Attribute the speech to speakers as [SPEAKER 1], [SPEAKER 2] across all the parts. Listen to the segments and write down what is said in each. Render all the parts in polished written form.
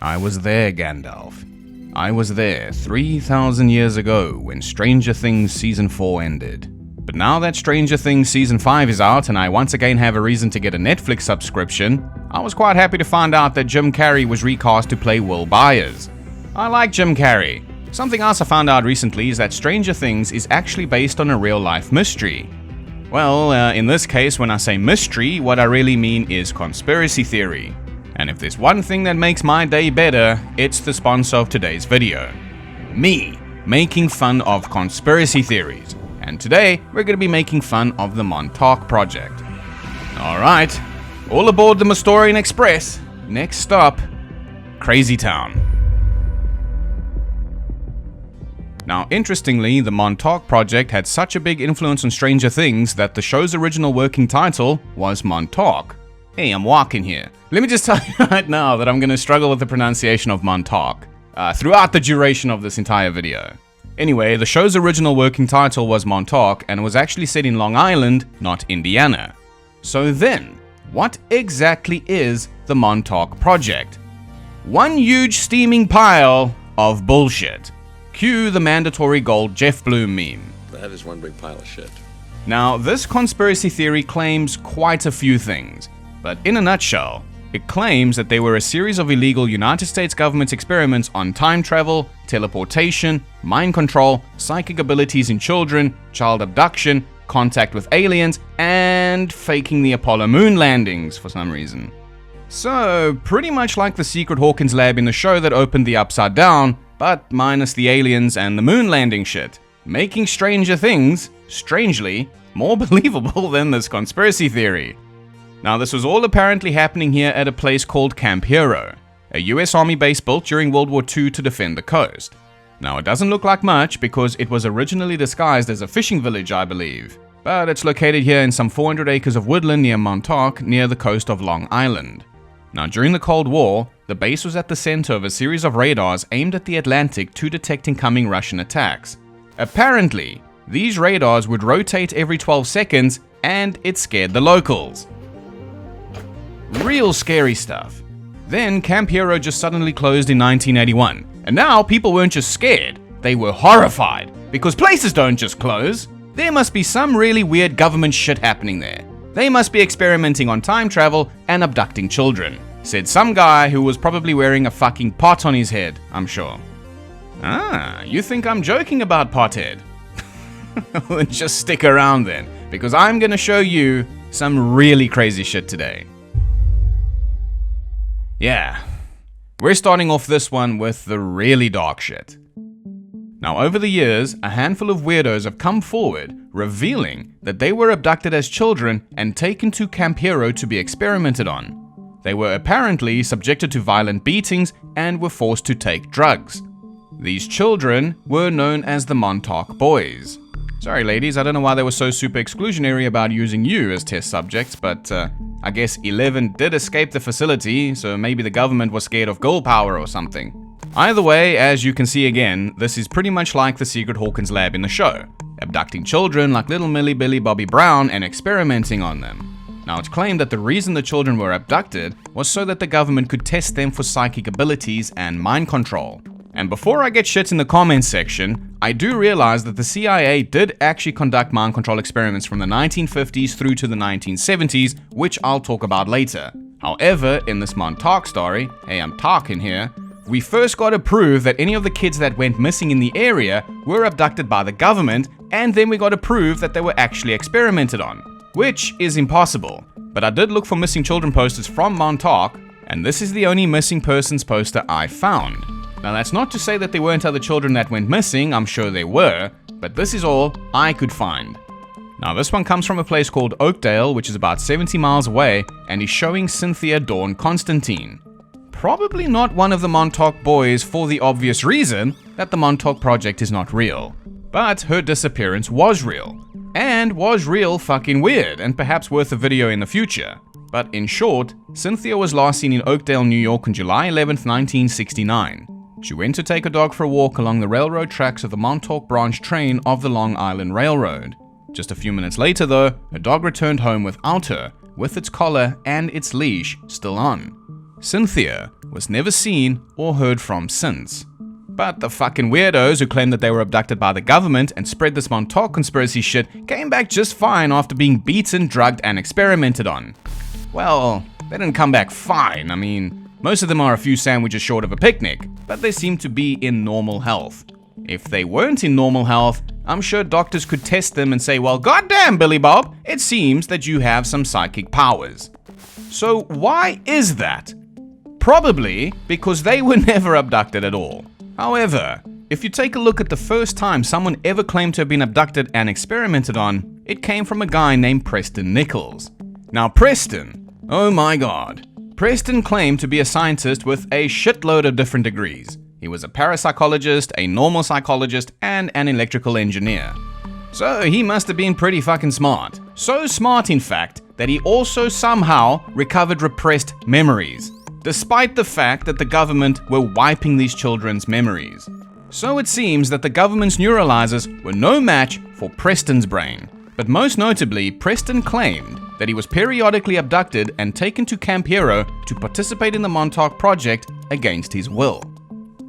[SPEAKER 1] I was there, Gandalf. I was there 3,000 years ago when Stranger Things Season 4 ended. But now that Stranger Things Season 5 is out and I once again have a reason to get a Netflix subscription, I was quite happy to find out that Jim Carrey was recast to play Will Byers. I like Jim Carrey. Something else I found out recently is that Stranger Things is actually based on a real-life mystery. Well, in this case, when I say mystery, what I really mean is conspiracy theory. And if there's one thing that makes my day better, it's the sponsor of today's video. Me, making fun of conspiracy theories. And today, we're going to be making fun of the Montauk Project. Alright, all aboard the Mastorian Express. Next stop, Crazy Town. Now, interestingly, the Montauk Project had such a big influence on Stranger Things that the show's original working title was Montauk. Hey, I'm walking here. Let me just tell you right now that I'm going to struggle with the pronunciation of Montauk throughout the duration of this entire video. Anyway, the show's original working title was Montauk and was actually set in Long Island, not Indiana. So then, what exactly is the Montauk Project? One huge steaming pile of bullshit. Cue the mandatory gold Jeff Bloom meme.
[SPEAKER 2] That is one big pile of shit.
[SPEAKER 1] Now, this conspiracy theory claims quite a few things, but in a nutshell, it claims that there were a series of illegal United States government experiments on time travel, teleportation, mind control, psychic abilities in children, child abduction, contact with aliens, and faking the Apollo moon landings for some reason. So, pretty much like the secret Hawkins lab in the show that opened the Upside Down, but minus the aliens and the moon landing shit, making Stranger Things, strangely, more believable than this conspiracy theory. Now, this was all apparently happening here at a place called Camp Hero, a US Army base built during World War II to defend the coast. Now, it doesn't look like much because it was originally disguised as a fishing village, I believe, but it's located here in some 400 acres of woodland near Montauk, near the coast of Long Island. Now, during the Cold War, the base was at the center of a series of radars aimed at the Atlantic to detect incoming Russian attacks. Apparently, these radars would rotate every 12 seconds, and it scared the locals. Real scary stuff. Then Camp Hero just suddenly closed in 1981, and now people weren't just scared, they were horrified, because places don't just close. There must be some really weird government shit happening there. They must be experimenting on time travel and abducting children, said some guy who was probably wearing a fucking pot on his head, I'm sure. Ah, you think I'm joking about pothead? Well, just stick around then, because I'm gonna show you some really crazy shit today. Yeah, we're starting off this one with the really dark shit. Now, over the years, a handful of weirdos have come forward revealing that they were abducted as children and taken to Camp Hero to be experimented on. They were apparently subjected to violent beatings and were forced to take drugs. These children were known as the Montauk Boys. Sorry ladies, I don't know why they were so super exclusionary about using you as test subjects, but I guess 11 did escape the facility, so maybe the government was scared of girl power or something. Either way, as you can see again, this is pretty much like the secret Hawkins lab in the show, abducting children like little Millie, Billy, Bobby Brown and experimenting on them. Now, it's claimed that the reason the children were abducted was so that the government could test them for psychic abilities and mind control. And before I get shit in the comments section, I do realize that the CIA did actually conduct mind control experiments from the 1950s through to the 1970s, which I'll talk about later. However, in this Montauk story, hey, I'm talking here, we first got to prove that any of the kids that went missing in the area were abducted by the government, and then we got to prove that they were actually experimented on, which is impossible. But I did look for missing children posters from Montauk, and this is the only missing persons poster I found. Now, that's not to say that there weren't other children that went missing, I'm sure there were, but this is all I could find. Now, this one comes from a place called Oakdale, which is about 70 miles away, and is showing Cynthia Dawn Constantine. Probably not one of the Montauk Boys for the obvious reason that the Montauk Project is not real. But her disappearance was real. And was real fucking weird, and perhaps worth a video in the future. But in short, Cynthia was last seen in Oakdale, New York on July 11th, 1969. She went to take a dog for a walk along the railroad tracks of the Montauk branch train of the Long Island Railroad. Just a few minutes later though, her dog returned home without her, with its collar and its leash still on. Cynthia was never seen or heard from since. But the fucking weirdos who claimed that they were abducted by the government and spread this Montauk conspiracy shit came back just fine after being beaten, drugged, and experimented on. Well, they didn't come back fine. I mean, most of them are a few sandwiches short of a picnic, but they seem to be in normal health. If they weren't in normal health, I'm sure doctors could test them and say, well, goddamn, Billy Bob, it seems that you have some psychic powers. So why is that? Probably because they were never abducted at all. However, if you take a look at the first time someone ever claimed to have been abducted and experimented on, it came from a guy named Preston Nichols. Now Preston, oh my god, Preston claimed to be a scientist with a shitload of different degrees. He was a parapsychologist, a normal psychologist, and an electrical engineer. So he must have been pretty fucking smart. So smart, in fact, that he also somehow recovered repressed memories, despite the fact that the government were wiping these children's memories. So it seems that the government's neuralizers were no match for Preston's brain. But most notably, Preston claimed that he was periodically abducted and taken to Camp Hero to participate in the Montauk Project against his will.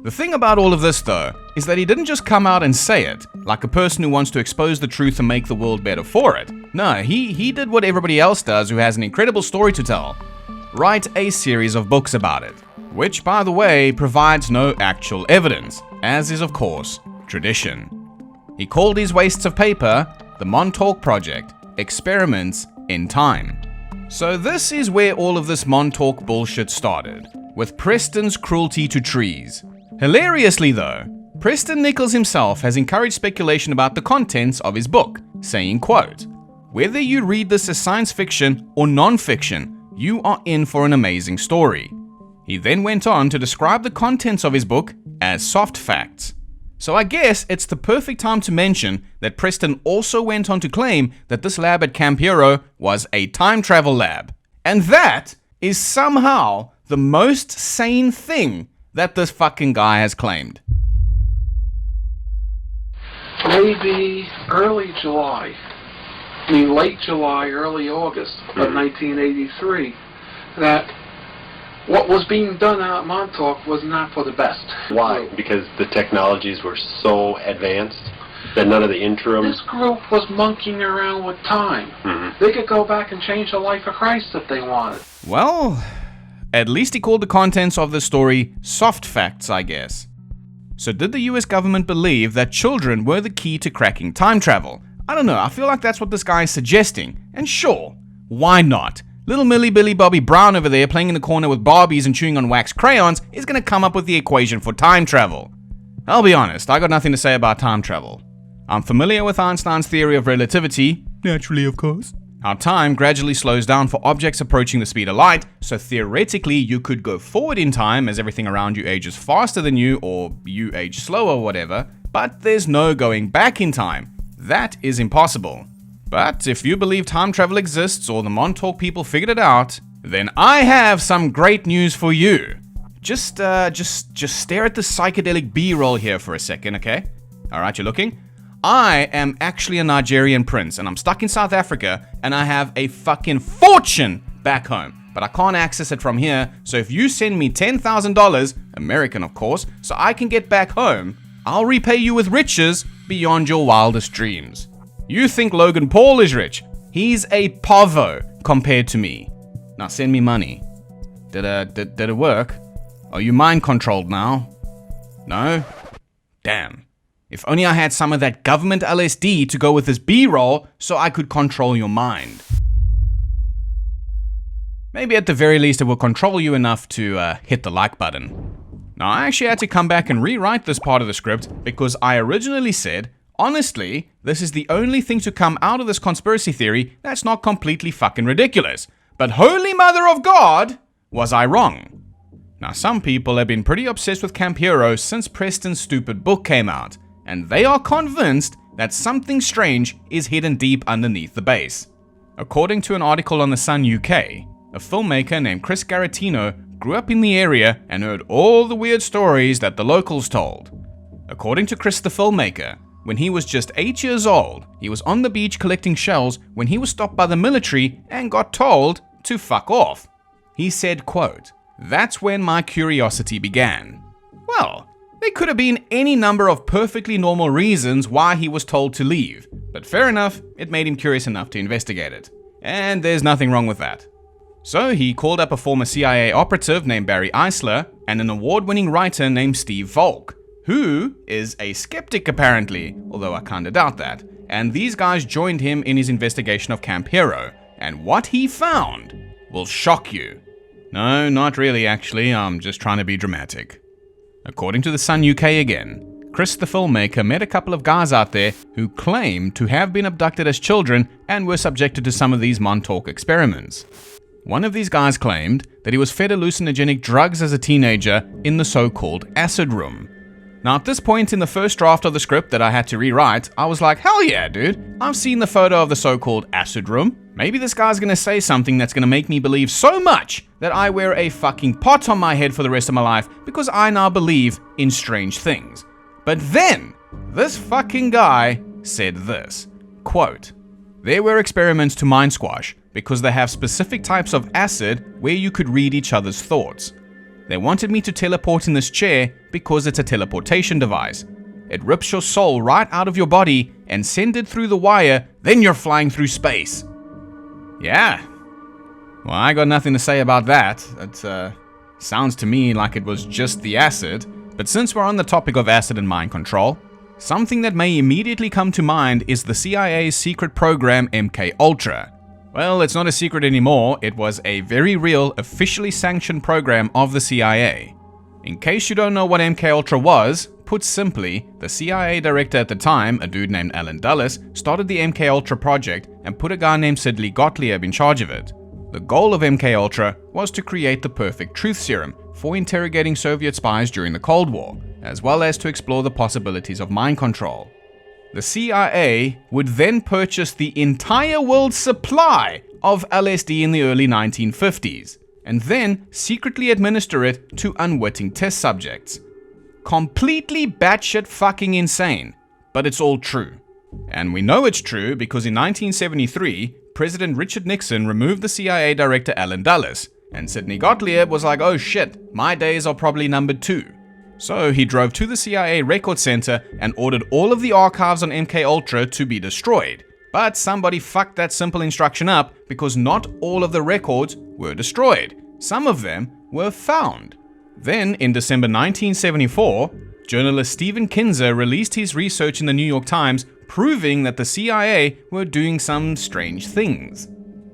[SPEAKER 1] The thing about all of this, though, is that he didn't just come out and say it, like a person who wants to expose the truth and make the world better for it. No, he did what everybody else does who has an incredible story to tell. Write a series of books about it, which, by the way, provides no actual evidence, as is, of course, tradition. He called these wastes of paper the Montauk Project, Experiments in Time. So this is where all of this Montauk bullshit started, with Preston's cruelty to trees. Hilariously though, Preston Nichols himself has encouraged speculation about the contents of his book, saying, quote, "Whether you read this as science fiction or non-fiction, you are in for an amazing story." He then went on to describe the contents of his book as soft facts. So I guess it's the perfect time to mention that Preston also went on to claim that this lab at Camp Hero was a time travel lab. And that is somehow the most sane thing that this fucking guy has claimed.
[SPEAKER 3] Maybe early July, late July, early August of 1983, that what was being done out at Montauk was not for the best.
[SPEAKER 4] Why? Because the technologies were so advanced that none of the interim...
[SPEAKER 3] This group was monkeying around with time. They could go back and change the life of Christ if they wanted.
[SPEAKER 1] Well, at least he called the contents of the story soft facts, I guess. So did the US government believe that children were the key to cracking time travel? I don't know, I feel like that's what this guy is suggesting. And sure, why not? Little Millie Billy Bobby Brown over there playing in the corner with Barbies and chewing on wax crayons is going to come up with the equation for time travel. I'll be honest, I got nothing to say about time travel. I'm familiar with Einstein's theory of relativity, naturally of course. How time gradually slows down for objects approaching the speed of light, so theoretically you could go forward in time as everything around you ages faster than you, or you age slower, whatever, but there's no going back in time. That is impossible. But if you believe time travel exists or the Montauk people figured it out, then I have some great news for you. Just stare at the psychedelic B-roll here for a second, okay? Alright, you're looking? I am actually a Nigerian prince, and I'm stuck in South Africa, and I have a fucking fortune back home. But I can't access it from here, so if you send me $10,000, American of course, so I can get back home, I'll repay you with riches beyond your wildest dreams. You think Logan Paul is rich? He's a pavo compared to me. Now send me money. Did it work? Are you mind controlled now? No? Damn. If only I had some of that government LSD to go with this B-roll so I could control your mind. Maybe at the very least it will control you enough to hit the like button. Now I actually had to come back and rewrite this part of the script because I originally said, honestly, this is the only thing to come out of this conspiracy theory that's not completely fucking ridiculous. But holy mother of God, was I wrong? Now some people have been pretty obsessed with Camp Hero since Preston's stupid book came out, and they are convinced that something strange is hidden deep underneath the base. According to an article on The Sun UK, a filmmaker named Chris Garatino grew up in the area and heard all the weird stories that the locals told. According to Chris the filmmaker, when he was just 8 years old, he was on the beach collecting shells when he was stopped by the military and got told to fuck off. He said, quote, That's when my curiosity began. Well, there could have been any number of perfectly normal reasons why he was told to leave, but fair enough, it made him curious enough to investigate it. And there's nothing wrong with that. So he called up a former CIA operative named Barry Eisler and an award-winning writer named Steve Volk, who is a skeptic apparently, although I kinda doubt that. And these guys joined him in his investigation of Camp Hero, and what he found will shock you. No, not really actually, I'm just trying to be dramatic. According to the Sun UK again, Chris the filmmaker met a couple of guys out there who claimed to have been abducted as children and were subjected to some of these Montauk experiments. One of these guys claimed that he was fed hallucinogenic drugs as a teenager in the so-called acid room. Now at this point in the first draft of the script that I had to rewrite, I was like, hell yeah, dude, I've seen the photo of the so-called acid room. Maybe this guy's gonna say something that's gonna make me believe so much that I wear a fucking pot on my head for the rest of my life because I now believe in strange things. But then, this fucking guy said this, quote, "There were experiments to mind squash because they have specific types of acid where you could read each other's thoughts. They wanted me to teleport in this chair because it's a teleportation device. It rips your soul right out of your body and sends it through the wire, then you're flying through space." Yeah. Well, I got nothing to say about that. It sounds to me like it was just the acid. But since we're on the topic of acid and mind control, something that may immediately come to mind is the CIA's secret program MKUltra. Well, it's not a secret anymore. It was a very real, officially sanctioned program of the CIA. In case you don't know what MKUltra was, put simply, the CIA director at the time, a dude named Alan Dulles, started the MKUltra project and put a guy named Sidney Gottlieb in charge of it. The goal of MKUltra was to create the perfect truth serum for interrogating Soviet spies during the Cold War, as well as to explore the possibilities of mind control. The CIA would then purchase the entire world's supply of LSD in the early 1950s, and then secretly administer it to unwitting test subjects. Completely batshit fucking insane, but it's all true. And we know it's true because in 1973, President Richard Nixon removed the CIA director Alan Dulles, and Sidney Gottlieb was like, oh shit, my days are probably numbered too. So he drove to the CIA Record Center and ordered all of the archives on MKUltra to be destroyed. But somebody fucked that simple instruction up because not all of the records were destroyed. Some of them were found. Then, in December 1974, journalist Stephen Kinzer released his research in the New York Times proving that the CIA were doing some strange things.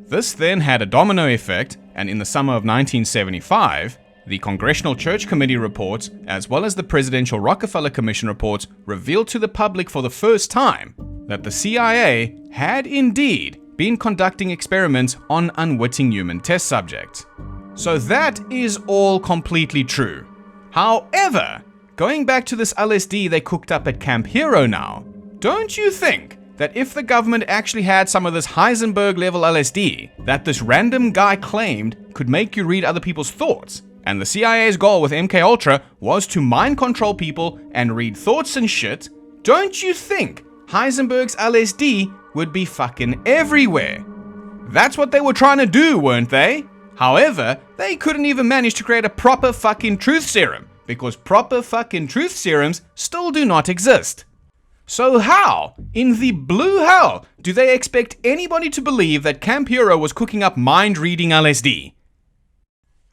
[SPEAKER 1] This then had a domino effect, and in the summer of 1975, the Congressional Church Committee reports, as well as the Presidential Rockefeller Commission reports, revealed to the public for the first time that the CIA had indeed been conducting experiments on unwitting human test subjects. So that is all completely true. However, going back to this LSD they cooked up at Camp Hero now, don't you think that if the government actually had some of this Heisenberg-level LSD that this random guy claimed could make you read other people's thoughts, and the CIA's goal with MKUltra was to mind control people and read thoughts and shit, don't you think Heisenberg's LSD would be fucking everywhere? That's what they were trying to do, weren't they? However, they couldn't even manage to create a proper fucking truth serum, because proper fucking truth serums still do not exist. So how, in the blue hell, do they expect anybody to believe that Camp Hero was cooking up mind-reading LSD?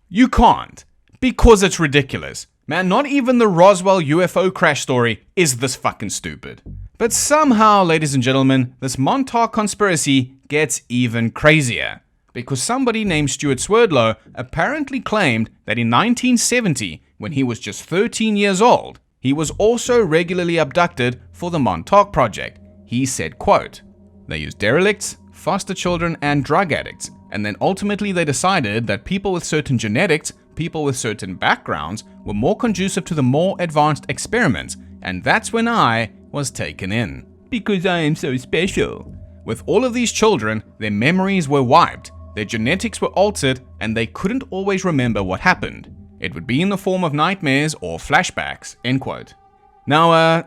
[SPEAKER 1] You can't, because it's ridiculous. Man, not even the Roswell UFO crash story is this fucking stupid. But somehow, ladies and gentlemen, this Montauk conspiracy gets even crazier. Because somebody named Stuart Swerdlow apparently claimed that in 1970, when he was just 13 years old, he was also regularly abducted for the Montauk Project. He said, quote, "They used derelicts, foster children, and drug addicts, and then ultimately they decided that people with certain genetics, people with certain backgrounds, were more conducive to the more advanced experiments, and that's when I was taken in. Because I am so special." With all of these children, their memories were wiped, their genetics were altered, and they couldn't always remember what happened. It would be in the form of nightmares or flashbacks, end quote. Now,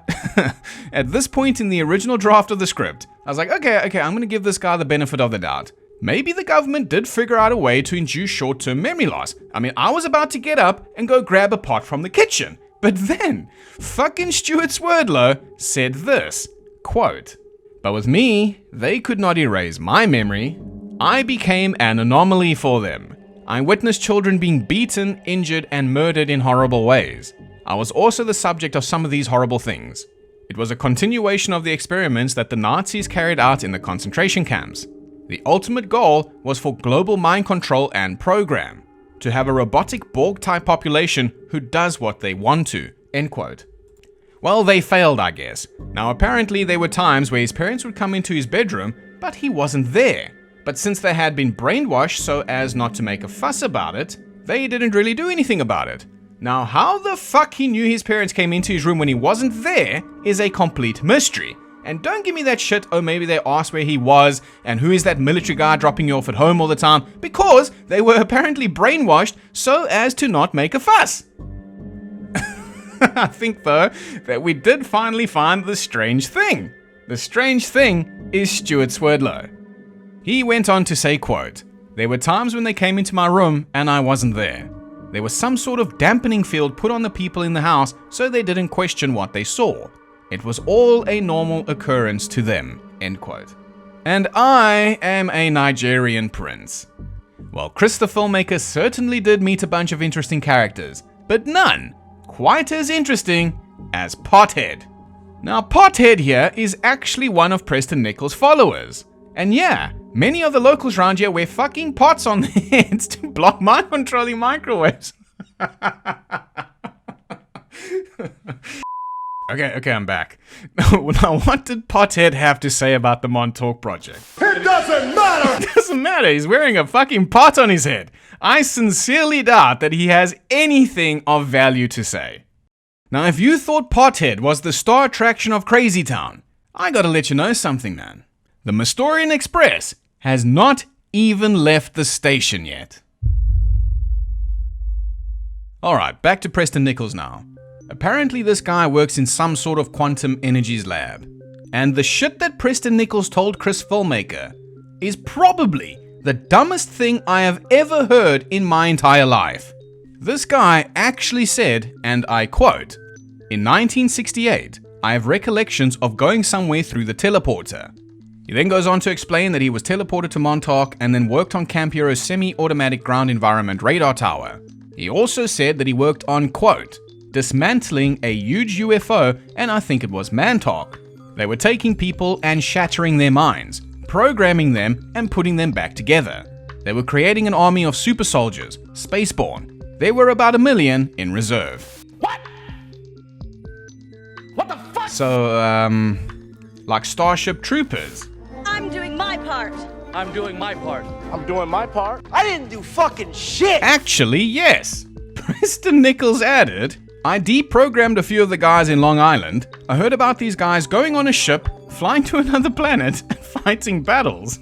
[SPEAKER 1] at this point in the original draft of the script, I was like, okay, I'm going to give this guy the benefit of the doubt. maybe the government did figure out a way to induce short-term memory loss. I mean, I was about to get up and go grab a pot from the kitchen. But then, fucking Stuart Swerdlow said this, quote, "But with me, they could not erase my memory. I became an anomaly for them. I witnessed children being beaten, injured, and murdered in horrible ways. I was also the subject of some of these horrible things. It was a continuation of the experiments that the Nazis carried out in the concentration camps. The ultimate goal was for global mind control and program, to have a robotic Borg-type population who does what they want to," end quote. Well, they failed, I guess. Now, apparently there were times where his parents would come into his bedroom, but he wasn't there. But since they had been brainwashed so as not to make a fuss about it, they didn't really do anything about it. Now, how the fuck he knew his parents came into his room when he wasn't there is a complete mystery. And don't give me that shit, oh maybe they asked where he was, and who is that military guy dropping you off at home all the time, because they were apparently brainwashed so as to not make a fuss. I think though, that we did finally find the strange thing. The strange thing is Stuart Swerdlow. He went on to say, quote, "There were times when they came into my room and I wasn't there. There was some sort of dampening field put on the people in the house so they didn't question what they saw. It was all a normal occurrence to them," end quote. And I am a Nigerian prince. Well, Chris the filmmaker certainly did meet a bunch of interesting characters, but none quite as interesting as Pothead. Now, Pothead here is actually one of Preston Nichols' followers. And yeah, many of the locals around here wear fucking pots on their heads to block mind controlling microwaves. Okay, I'm back. Now, what did Pothead have to say about the Montauk Project?
[SPEAKER 5] It doesn't matter!
[SPEAKER 1] It doesn't matter, he's wearing a fucking pot on his head. I sincerely doubt that he has anything of value to say. Now, if you thought Pothead was the star attraction of Crazy Town, I gotta let you know something, man. The Mastorian Express has not even left the station yet. Alright, back to Preston Nichols now. Apparently this guy works in some sort of quantum energies lab. And the shit that Preston Nichols told Chris Filmmaker is probably the dumbest thing I have ever heard in my entire life. This guy actually said, and I quote, "In 1968, I have recollections of going somewhere through the teleporter." He then goes on to explain that he was teleported to Montauk and then worked on Camp Hero's semi-automatic ground environment radar tower. He also said that he worked on, quote, "dismantling a huge UFO, and I think it was Montauk. They were taking people and shattering their minds, programming them and putting them back together. They were creating an army of super soldiers, spaceborne. There were about 1 million in reserve."
[SPEAKER 5] What? What the fuck?
[SPEAKER 1] So, like Starship Troopers.
[SPEAKER 6] I'm doing my part.
[SPEAKER 5] I'm doing my part. I'm doing my part. I didn't do fucking shit!
[SPEAKER 1] Actually, yes. Preston Nichols added, "I deprogrammed a few of the guys in Long Island. I heard about these guys going on a ship, flying to another planet, and fighting battles."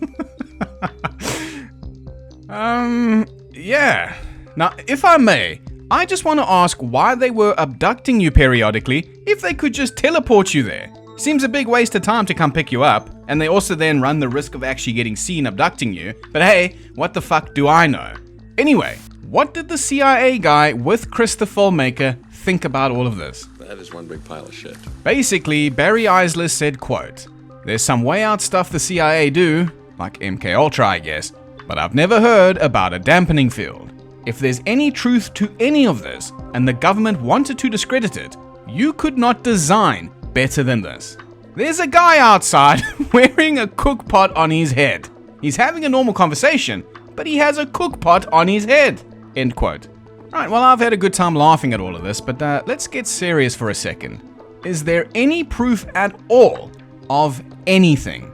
[SPEAKER 1] Yeah. Now, if I may, I just want to ask why they were abducting you periodically if they could just teleport you there. Seems a big waste of time to come pick you up, and they also then run the risk of actually getting seen abducting you. But hey, what the fuck do I know? Anyway, what did the CIA guy with Chris the filmmaker think about all of this?
[SPEAKER 2] That is one big pile of shit.
[SPEAKER 1] Basically, Barry Eisler said, quote, "There's some way out stuff the CIA do, like MK Ultra I guess, but I've never heard about a dampening field. If there's any truth to any of this, and the government wanted to discredit it, you could not design better than this. There's a guy outside wearing a cook pot on his head. He's having a normal conversation, but he has a cook pot on his head," end quote. Right, well, I've had a good time laughing at all of this, but let's get serious for a second. Is there any proof at all of anything?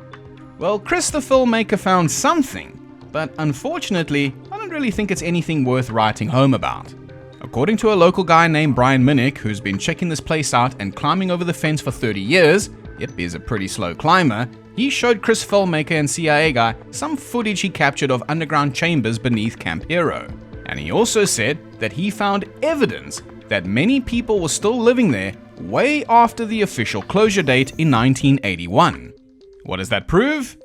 [SPEAKER 1] Well, Chris the filmmaker found something, but unfortunately, I don't really think it's anything worth writing home about. According to a local guy named Brian Minnick, who's been checking this place out and climbing over the fence for 30 years, yep, he's a pretty slow climber, he showed Chris filmmaker and CIA guy some footage he captured of underground chambers beneath Camp Hero. And he also said that he found evidence that many people were still living there way after the official closure date in 1981. What does that prove?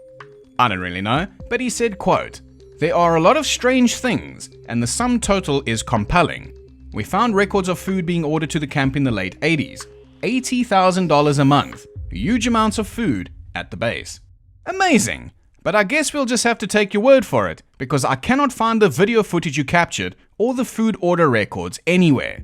[SPEAKER 1] I don't really know, but he said, quote, "There are a lot of strange things, and the sum total is compelling. We found records of food being ordered to the camp in the late 80s. $80,000 a month. Huge amounts of food at the base." Amazing! But I guess we'll just have to take your word for it, because I cannot find the video footage you captured or the food order records anywhere.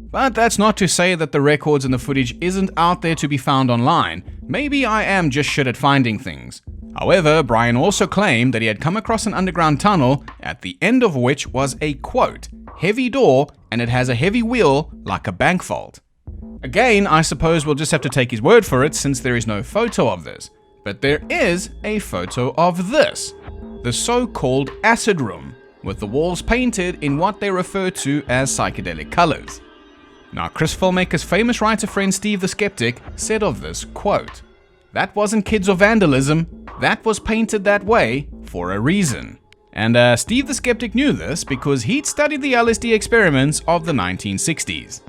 [SPEAKER 1] But that's not to say that the records and the footage isn't out there to be found online. Maybe I am just shit at finding things. However, Brian also claimed that he had come across an underground tunnel, at the end of which was a, quote, "heavy door, and it has a heavy wheel like a bank vault." Again, I suppose we'll just have to take his word for it since there is no photo of this. But there is a photo of this, the so-called acid room, with the walls painted in what they refer to as psychedelic colors. Now, Chris Filmmaker's famous writer friend Steve the Skeptic said of this, quote, "That wasn't kids or vandalism, that was painted that way for a reason." And Steve the Skeptic knew this because he'd studied the LSD experiments of the 1960s.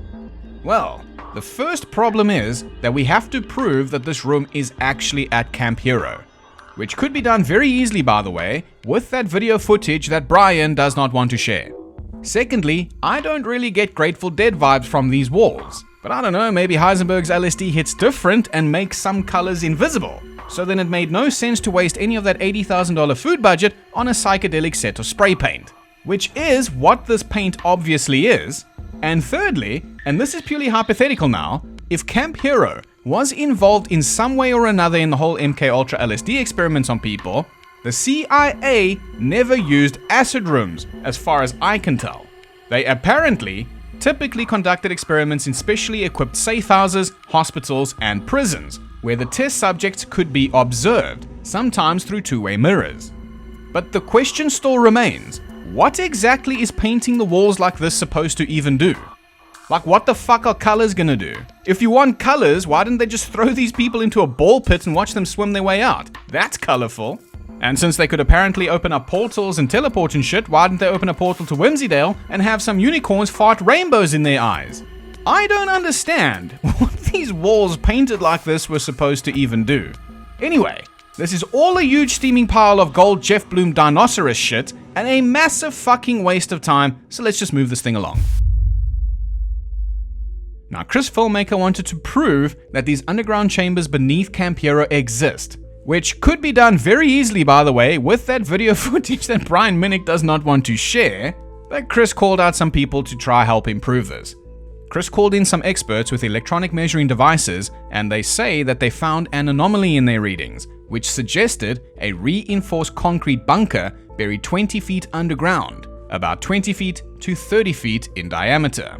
[SPEAKER 1] Well, the first problem is that we have to prove that this room is actually at Camp Hero, which could be done very easily, by the way, with that video footage that Brian does not want to share. Secondly, I don't really get Grateful Dead vibes from these walls, but I don't know, maybe Heisenberg's LSD hits different and makes some colors invisible, so then it made no sense to waste any of that $80,000 food budget on a psychedelic set of spray paint, which is what this paint obviously is. And thirdly, and this is purely hypothetical now, if Camp Hero was involved in some way or another in the whole MK Ultra LSD experiments on people, the CIA never used acid rooms, as far as I can tell. They apparently typically conducted experiments in specially equipped safe houses, hospitals, and prisons, where the test subjects could be observed, sometimes through two-way mirrors. But the question still remains, what exactly is painting the walls like this supposed to even do? Like, what the fuck are colors gonna do? If you want colors, why didn't they just throw these people into a ball pit and watch them swim their way out? That's colorful. And since they could apparently open up portals and teleport and shit, why didn't they open a portal to Whimsydale and have some unicorns fart rainbows in their eyes? I don't understand what these walls painted like this were supposed to even do. Anyway, this is all a huge steaming pile of gold Jeff Bloom dinosaurus shit and a massive fucking waste of time, so let's just move this thing along. Now, Chris Filmmaker wanted to prove that these underground chambers beneath Camp Hero exist, which could be done very easily, by the way, with that video footage that Brian Minnick does not want to share, but Chris called out some people to try help him prove this. Chris called in some experts with electronic measuring devices, and they say that they found an anomaly in their readings, which suggested a reinforced concrete bunker buried 20 feet underground, about 20 feet to 30 feet in diameter.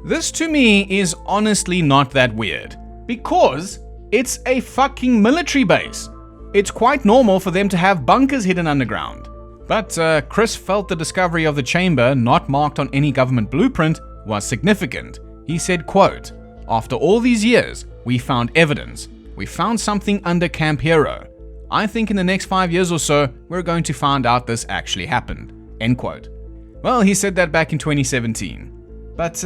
[SPEAKER 1] This to me is honestly not that weird, because it's a fucking military base. It's quite normal for them to have bunkers hidden underground. But Chris felt the discovery of the chamber, not marked on any government blueprint, was significant. He said, quote, "After all these years, we found evidence. We found something under Camp Hero. I think in the next 5 years or so, we're going to find out this actually happened." End quote. Well, he said that back in 2017. But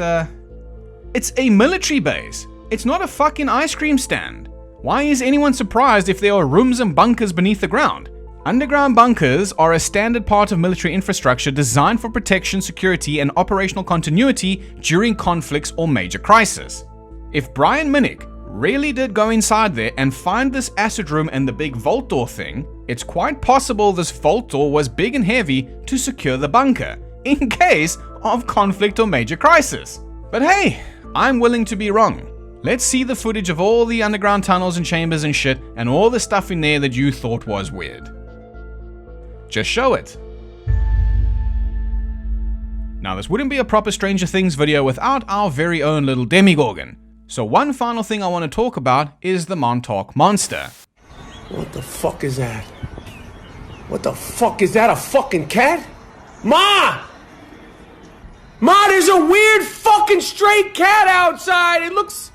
[SPEAKER 1] it's a military base. It's not a fucking ice cream stand. Why is anyone surprised if there are rooms and bunkers beneath the ground? Underground bunkers are a standard part of military infrastructure designed for protection, security, and operational continuity during conflicts or major crisis. If Brian Minnick really did go inside there and find this acid room and the big vault door thing, it's quite possible this vault door was big and heavy to secure the bunker, in case of conflict or major crisis. But hey, I'm willing to be wrong. Let's see the footage of all the underground tunnels and chambers and shit and all the stuff in there that you thought was weird. Just show it. Now, this wouldn't be a proper Stranger Things video without our very own little Demigorgon. So one final thing I want to talk about is the Montauk Monster.
[SPEAKER 5] What the fuck is that? What the fuck is that? A fucking cat? Ma! Ma, there's a weird fucking stray cat outside. It looks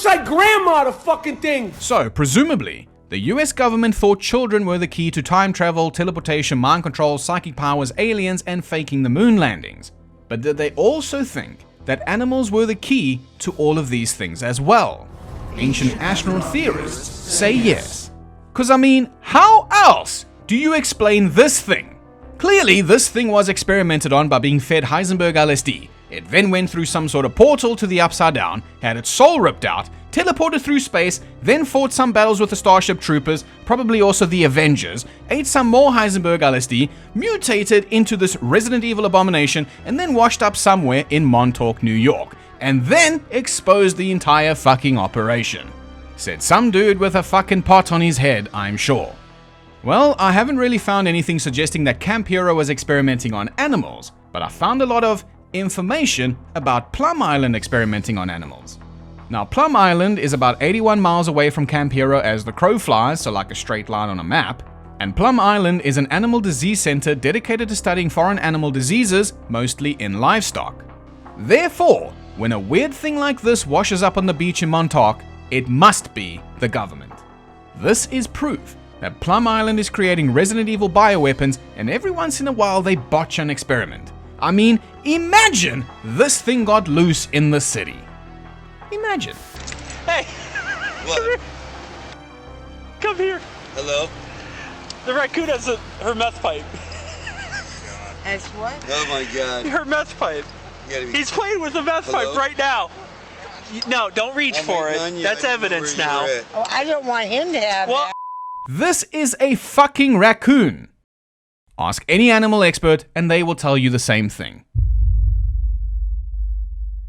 [SPEAKER 5] like Grandma, the fucking thing.
[SPEAKER 1] So, presumably, the US government thought children were the key to time travel, teleportation, mind control, psychic powers, aliens, and faking the moon landings. But did they also think that animals were the key to all of these things as well? Ancient astronaut theorists say yes. Cause I mean, how else do you explain this thing? Clearly, this thing was experimented on by being fed Heisenberg LSD. It then went through some sort of portal to the Upside Down, had its soul ripped out, teleported through space, then fought some battles with the Starship Troopers, probably also the Avengers, ate some more Heisenberg LSD, mutated into this Resident Evil abomination, and then washed up somewhere in Montauk, New York, and then exposed the entire fucking operation. Said some dude with a fucking pot on his head, I'm sure. Well, I haven't really found anything suggesting that Camp Hero was experimenting on animals, but I found a lot of information about Plum Island experimenting on animals. Now, Plum Island is about 81 miles away from Camp Hero as the crow flies, so like a straight line on a map, and Plum Island is an animal disease center dedicated to studying foreign animal diseases, mostly in livestock. Therefore, when a weird thing like this washes up on the beach in Montauk, it must be the government. This is proof that Plum Island is creating Resident Evil bioweapons, and every once in a while they botch an experiment. I mean, imagine this thing got loose in the city. Imagine.
[SPEAKER 7] Hey!
[SPEAKER 8] What?
[SPEAKER 7] Come here.
[SPEAKER 8] Hello?
[SPEAKER 7] The raccoon has her meth pipe.
[SPEAKER 6] As what?
[SPEAKER 8] Oh my god.
[SPEAKER 7] Her meth pipe.
[SPEAKER 8] You gotta be-
[SPEAKER 7] He's playing with the meth
[SPEAKER 8] Hello?
[SPEAKER 7] pipe right now. No, don't reach for it.
[SPEAKER 8] None yet.
[SPEAKER 7] That's
[SPEAKER 8] I know
[SPEAKER 7] evidence
[SPEAKER 8] where
[SPEAKER 7] now.
[SPEAKER 8] you're at.
[SPEAKER 6] Oh, I don't want him to have
[SPEAKER 7] Well,
[SPEAKER 6] that.
[SPEAKER 1] This is a fucking raccoon. Ask any animal expert and they will tell you the same thing.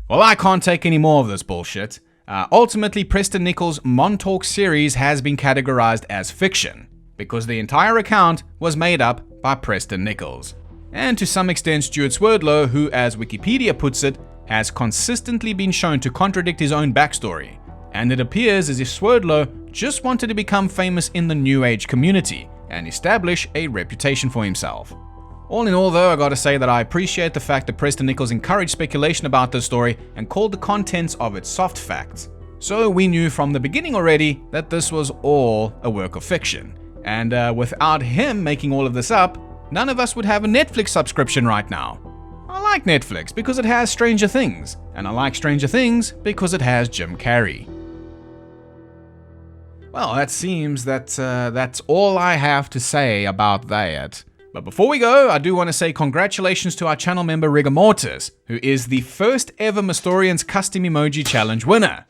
[SPEAKER 1] Well, I can't take any more of this bullshit. Ultimately, Preston Nichols' Montauk series has been categorized as fiction, because the entire account was made up by Preston Nichols. And to some extent, Stuart Swerdlow, who, as Wikipedia puts it, has consistently been shown to contradict his own backstory. And it appears as if Swerdlow just wanted to become famous in the New Age community and establish a reputation for himself. All in all though, I gotta say that I appreciate the fact that Preston Nichols encouraged speculation about this story and called the contents of it soft facts. So we knew from the beginning already that this was all a work of fiction. And without him making all of this up, none of us would have a Netflix subscription right now. I like Netflix because it has Stranger Things, and I like Stranger Things because it has Jim Carrey. Well, that seems that that's all I have to say about that. But before we go, I do want to say congratulations to our channel member Rigor Mortis, who is the first ever Mystorians Custom Emoji Challenge winner.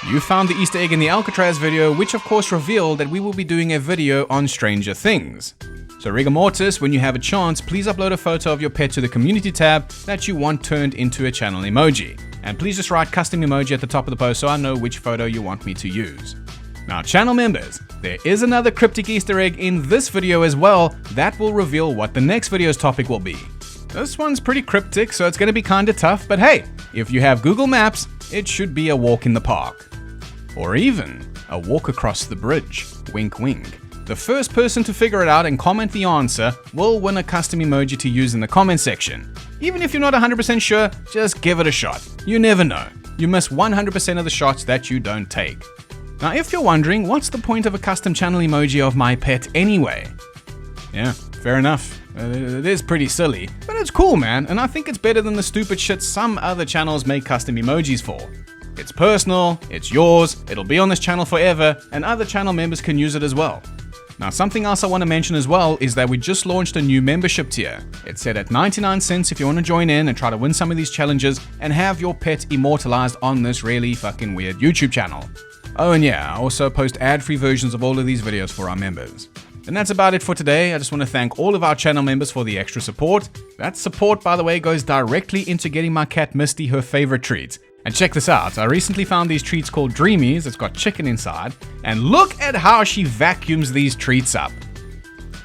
[SPEAKER 1] You found the Easter egg in the Alcatraz video, which of course revealed that we will be doing a video on Stranger Things. So Rigor Mortis, when you have a chance, please upload a photo of your pet to the community tab that you want turned into a channel emoji. And please just write custom emoji at the top of the post so I know which photo you want me to use. Now, channel members, there is another cryptic Easter egg in this video as well that will reveal what the next video's topic will be. This one's pretty cryptic, so it's going to be kinda tough, but hey, if you have Google Maps, it should be a walk in the park. Or even a walk across the bridge. Wink wink. The first person to figure it out and comment the answer will win a custom emoji to use in the comment section. Even if you're not 100% sure, just give it a shot. You never know. You miss 100% of the shots that you don't take. Now, if you're wondering, what's the point of a custom channel emoji of my pet anyway? Yeah, fair enough. It is pretty silly, but it's cool, man, and I think it's better than the stupid shit some other channels make custom emojis for. It's personal, it's yours, it'll be on this channel forever, and other channel members can use it as well. Now, something else I want to mention as well is that we just launched a new membership tier. It's set at 99 cents if you want to join in and try to win some of these challenges and have your pet immortalized on this really fucking weird YouTube channel. Oh, and yeah, I also post ad-free versions of all of these videos for our members. And that's about it for today. I just want to thank all of our channel members for the extra support. That support, by the way, goes directly into getting my cat Misty her favorite treats. And check this out, I recently found these treats called Dreamies. It's got chicken inside. And look at how she vacuums these treats up.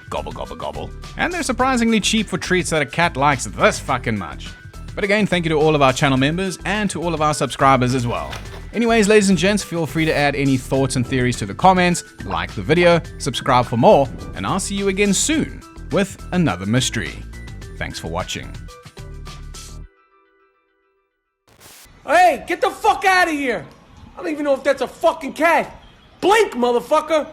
[SPEAKER 1] Gobble, gobble, gobble. And they're surprisingly cheap for treats that a cat likes this fucking much. But again, thank you to all of our channel members and to all of our subscribers as well. Anyways, ladies and gents, feel free to add any thoughts and theories to the comments, like the video, subscribe for more, and I'll see you again soon with another mystery. Thanks for watching.
[SPEAKER 5] Hey, get the fuck out of here! I don't even know if that's a fucking cat. Blink, motherfucker!